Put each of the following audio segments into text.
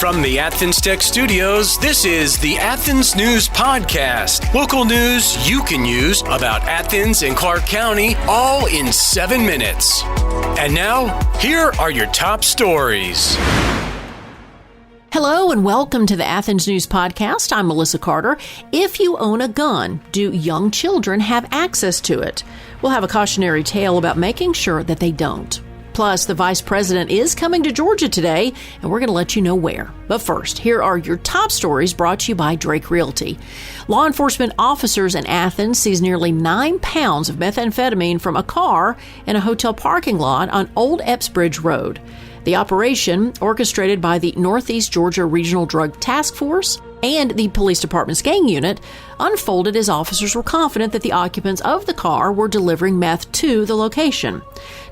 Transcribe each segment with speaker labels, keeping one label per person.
Speaker 1: From the Athens Tech Studios, this is the Athens News Podcast. Local news you can use about Athens and Clark County, all in 7 minutes. And now, here are your top stories.
Speaker 2: Hello and welcome to the Athens News Podcast. I'm Melissa Carter. If you own a gun, do young children have access to it? We'll have a cautionary tale about making sure that they don't. Plus, the Vice President is coming to Georgia today, and we're going to let you know where. But first, here are your top stories brought to you by Drake Realty. Law enforcement officers in Athens seized nearly 9 pounds of methamphetamine from a car in a hotel parking lot on Old Epps Bridge Road. The operation, orchestrated by the Northeast Georgia Regional Drug Task Force and the Police Department's gang unit, unfolded as officers were confident that the occupants of the car were delivering meth to the location.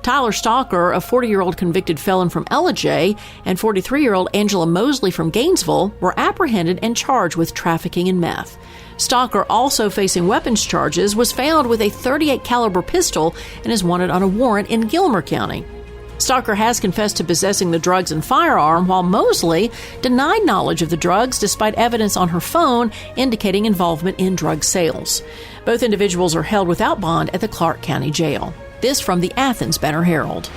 Speaker 2: Tyler Stalker, a 40-year-old convicted felon from Ellijay, and 43-year-old Angela Mosley from Gainesville were apprehended and charged with trafficking in meth. Stalker, also facing weapons charges, was found with a .38 caliber pistol and is wanted on a warrant in Gilmer County. Stalker has confessed to possessing the drugs and firearm, while Mosley denied knowledge of the drugs despite evidence on her phone indicating involvement in drug sales. Both individuals are held without bond at the Clark County Jail. This from the Athens Banner-Herald.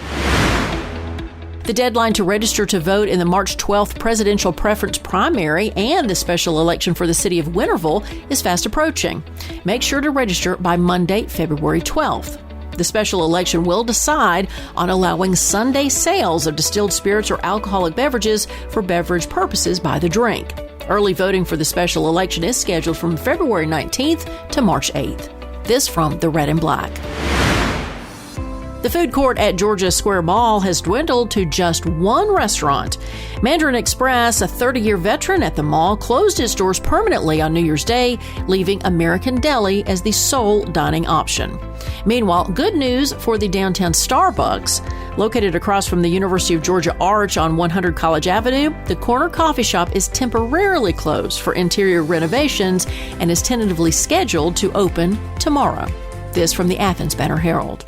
Speaker 2: The deadline to register to vote in the March 12th presidential preference primary and the special election for the City of Winterville is fast approaching. Make sure to register by Monday, February 12th. The special election will decide on allowing Sunday sales of distilled spirits or alcoholic beverages for beverage purposes by the drink. Early voting for the special election is scheduled from February 19th to March 8th. This from the Red and Black. The food court at Georgia Square Mall has dwindled to just one restaurant. Mandarin Express, a 30-year veteran at the mall, closed its doors permanently on New Year's Day, leaving American Deli as the sole dining option. Meanwhile, good news for the downtown Starbucks. Located across from the University of Georgia Arch on 100 College Avenue, the corner coffee shop is temporarily closed for interior renovations and is tentatively scheduled to open tomorrow. This from the Athens Banner-Herald.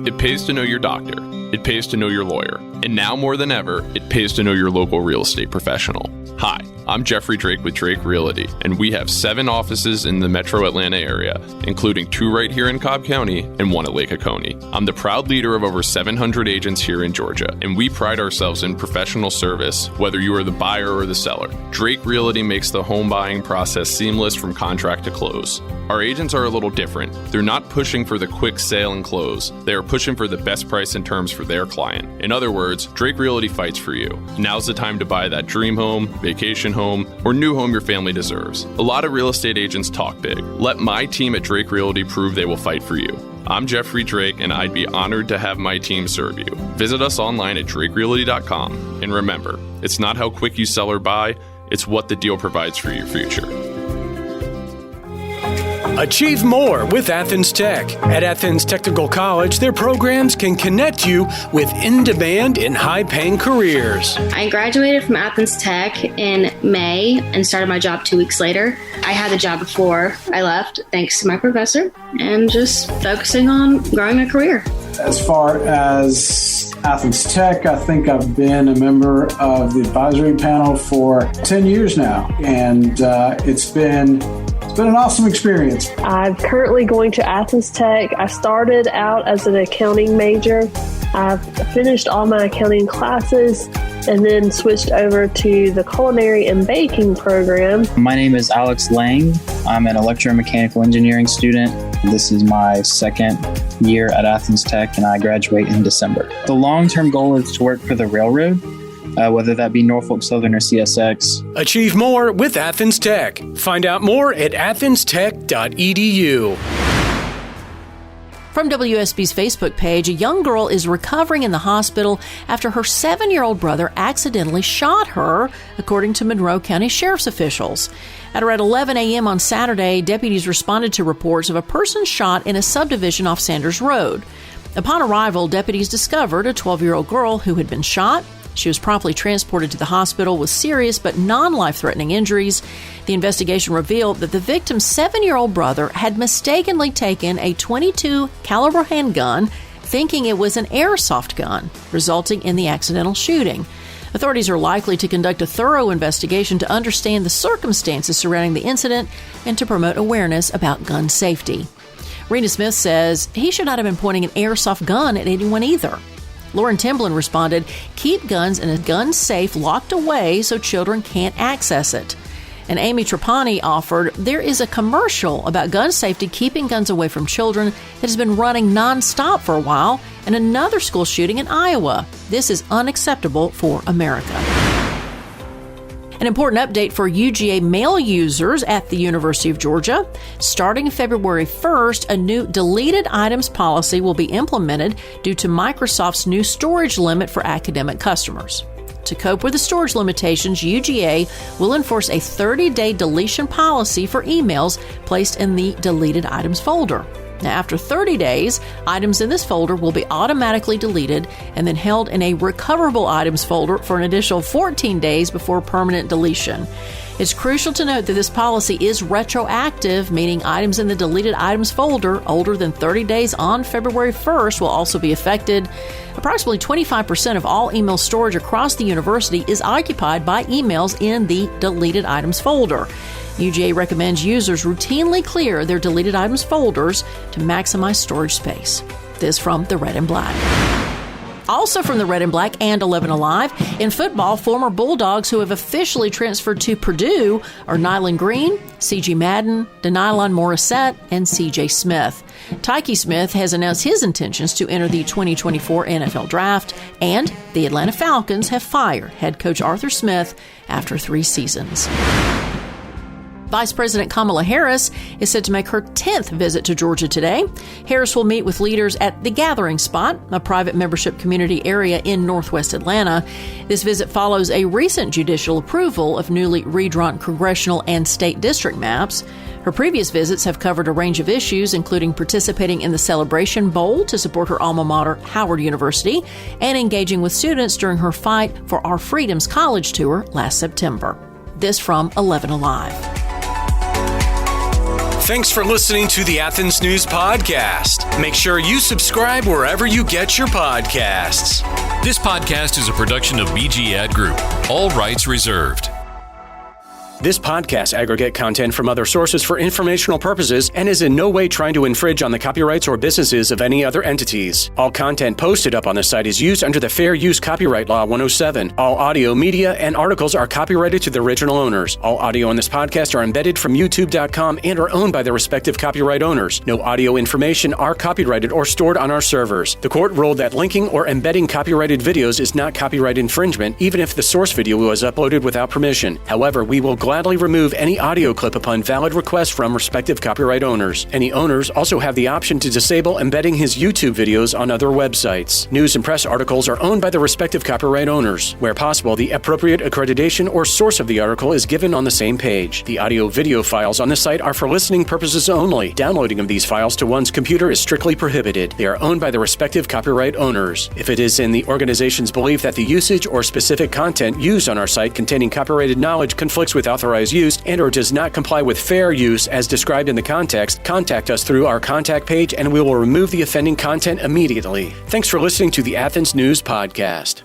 Speaker 3: It pays to know your doctor. It pays to know your lawyer. And now more than ever, it pays to know your local real estate professional. Hi, I'm Jeffrey Drake with Drake Realty, and we have 7 offices in the metro Atlanta area, including 2 right here in Cobb County and 1 at Lake Oconee. I'm the proud leader of over 700 agents here in Georgia, and we pride ourselves in professional service, whether you are the buyer or the seller. Drake Realty makes the home buying process seamless from contract to close. Our agents are a little different. They're not pushing for the quick sale and close. They are pushing for the best price and terms for their client. In other words, Drake Realty fights for you. Now's the time to buy that dream home, vacation home, or new home your family deserves. A lot of real estate agents talk big. Let my team at Drake Realty prove they will fight for you. I'm Jeffrey Drake, and I'd be honored to have my team serve you. Visit us online at drakerealty.com. And remember, it's not how quick you sell or buy, it's what the deal provides for your future.
Speaker 1: Achieve more with Athens Tech. At Athens Technical College, their programs can connect you with in-demand and high-paying careers.
Speaker 4: I graduated from Athens Tech in May and started my job 2 weeks later. I had the job before I left, thanks to my professor, and just focusing on growing my career.
Speaker 5: As far as Athens Tech, I think I've been a member of the advisory panel for 10 years now, and it's been an awesome experience.
Speaker 6: I'm currently going to Athens Tech. I started out as an accounting major. I've finished all my accounting classes and then switched over to the culinary and baking program.
Speaker 7: My name is Alex Lang. I'm an electromechanical engineering student. This is my second year at Athens Tech, and I graduate in December. The long-term goal is to work for the railroad, whether that be Norfolk Southern or CSX.
Speaker 1: Achieve more with Athens Tech. Find out more at athenstech.edu.
Speaker 2: From WSB's Facebook page, a young girl is recovering in the hospital after her 7-year-old brother accidentally shot her, according to Monroe County Sheriff's officials. At around 11 a.m. on Saturday, deputies responded to reports of a person shot in a subdivision off Sanders Road. Upon arrival, deputies discovered a 12-year-old girl who had been shot. She was promptly transported to the hospital with serious but non-life-threatening injuries. The investigation revealed that the victim's 7-year-old brother had mistakenly taken a .22 caliber handgun, thinking it was an airsoft gun, resulting in the accidental shooting. Authorities are likely to conduct a thorough investigation to understand the circumstances surrounding the incident and to promote awareness about gun safety. Rena Smith says he should not have been pointing an airsoft gun at anyone either. Lauren Timblin responded, "Keep guns in a gun safe locked away so children can't access it." And Amy Trapani offered, "There is a commercial about gun safety keeping guns away from children that has been running nonstop for a while, and another school shooting in Iowa. This is unacceptable for America." An important update for UGA mail users at the University of Georgia. Starting February 1st, a new deleted items policy will be implemented due to Microsoft's new storage limit for academic customers. To cope with the storage limitations, UGA will enforce a 30-day deletion policy for emails placed in the deleted items folder. Now, after 30 days, items in this folder will be automatically deleted and then held in a recoverable items folder for an additional 14 days before permanent deletion. It's crucial to note that this policy is retroactive, meaning items in the deleted items folder older than 30 days on February 1st will also be affected. Approximately 25% of all email storage across the university is occupied by emails in the deleted items folder. UGA recommends users routinely clear their deleted items folders to maximize storage space. This from the Red and Black. Also from the Red and Black and 11 Alive, in football, former Bulldogs who have officially transferred to Purdue are Nyland Green, C.G. Madden, Denylon Morissette, and C.J. Smith. Tyke Smith has announced his intentions to enter the 2024 NFL Draft, and the Atlanta Falcons have fired head coach Arthur Smith after 3 seasons. Vice President Kamala Harris is set to make her 10th visit to Georgia today. Harris will meet with leaders at The Gathering Spot, a private membership community area in northwest Atlanta. This visit follows a recent judicial approval of newly redrawn congressional and state district maps. Her previous visits have covered a range of issues, including participating in the Celebration Bowl to support her alma mater, Howard University, and engaging with students during her Fight for Our Freedoms college tour last September. This from 11 Alive.
Speaker 1: Thanks for listening to the Athens News Podcast. Make sure you subscribe wherever you get your podcasts.
Speaker 8: This podcast is a production of BG Ad Group. All rights reserved.
Speaker 1: This podcast aggregate content from other sources for informational purposes and is in no way trying to infringe on the copyrights or businesses of any other entities. All content posted up on the site is used under the Fair Use Copyright Law 107. All audio, media, and articles are copyrighted to the original owners. All audio on this podcast are embedded from YouTube.com and are owned by their respective copyright owners. No audio information are copyrighted or stored on our servers. The court ruled that linking or embedding copyrighted videos is not copyright infringement, even if the source video was uploaded without permission. However, we will gladly remove any audio clip upon valid request from respective copyright owners. Any owners also have the option to disable embedding his YouTube videos on other websites. News and press articles are owned by the respective copyright owners. Where possible, the appropriate accreditation or source of the article is given on the same page. The audio-video files on the site are for listening purposes only. Downloading of these files to one's computer is strictly prohibited. They are owned by the respective copyright owners. If it is in the organization's belief that the usage or specific content used on our site containing copyrighted knowledge conflicts with authorized use and or does not comply with fair use as described in the context, contact us through our contact page and we will remove the offending content immediately. Thanks for listening to the Athens News Podcast.